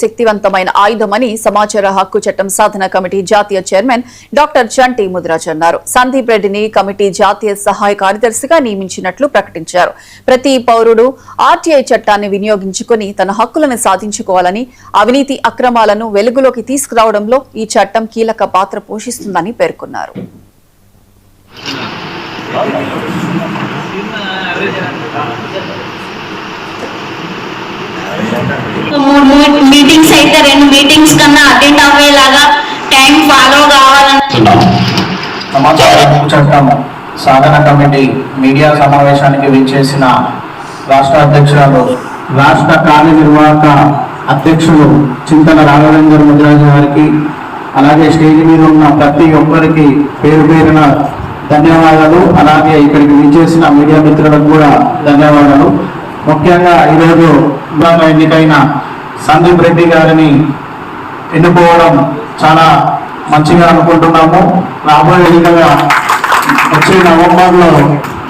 శక్తివంతమైన ఆయుధమని సమాచార హక్కు చట్టం సాధన కమిటీ జాతీయ చైర్మన్ డాక్టర్ చంటి ముదిరాజ్ అన్నారు. సందీప్ రెడ్డిని కమిటీ జాతీయ సహాయ కార్యదర్శిగా నియమించినట్లు ప్రకటించారు. ప్రతి పౌరుడు ఆర్టీఐ చట్టాన్ని వినియోగించుకుని తన హక్కులను సాధించుకోవాలని, అవినీతి అక్రమాలను వెలుగులోకి తీసుకురావడంలో ఈ చట్టం కీలక పాత్ర పోషిస్తుందని పేర్కొన్నారు. మీటింగ్స్ అయితే 2 మీటింగ్స్ కన్నా అటెండ్ అవ్వేలాగా టైం ఫాలో కావాలనుకుంటున్నాం. సమాచార హక్కు చట్టం సాధన కమిటీ మీడియా సమావేశానికి విచ్చేసిన రాష్ట్ర అధ్యక్షురాలు, రాష్ట్ర కార్యనిర్వాహక అధ్యక్షులు చింతల రాఘవేంద్ర ముదిరాజు గారికి, అలాగే స్టేజ్ మీద ఉన్న ప్రతి ఒక్కరికి పేరు పేరున ధన్యవాదాలు. అలాగే ఇక్కడికి విచ్చేసిన మీడియా మిత్రులకు కూడా ధన్యవాదాలు. ముఖ్యంగా ఈరోజు ఎన్నికైన సందీప్ రెడ్డి గారిని ఎన్నుకోవడం చాలా మంచిగా అనుకుంటున్నాము. రాబోయే ఎన్నికగా వచ్చే నవంబర్లో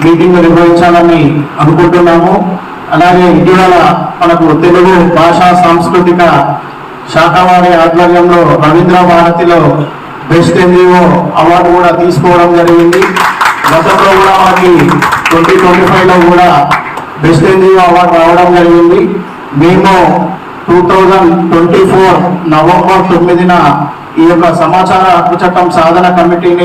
మీటింగ్ నిర్వహించాలని అనుకుంటున్నాము. అలాగే ఇటీవల మనకు తెలుగు భాషా సాంస్కృతిక శాఖ వారి ఆధ్వర్యంలో రవీంద్ర భారతిలో బెస్ట్ ఎన్జిఓ అవార్డు కూడా తీసుకోవడం జరిగింది. గతంలో కూడా మనకి 2025లో కూడా బెస్ట్ ఎన్జిఓ అవార్డు రావడం జరిగింది. మేము 2024 నవంబర్ 9న ఈ యొక్క సమాచార హక్కు చట్టం సాధన కమిటీని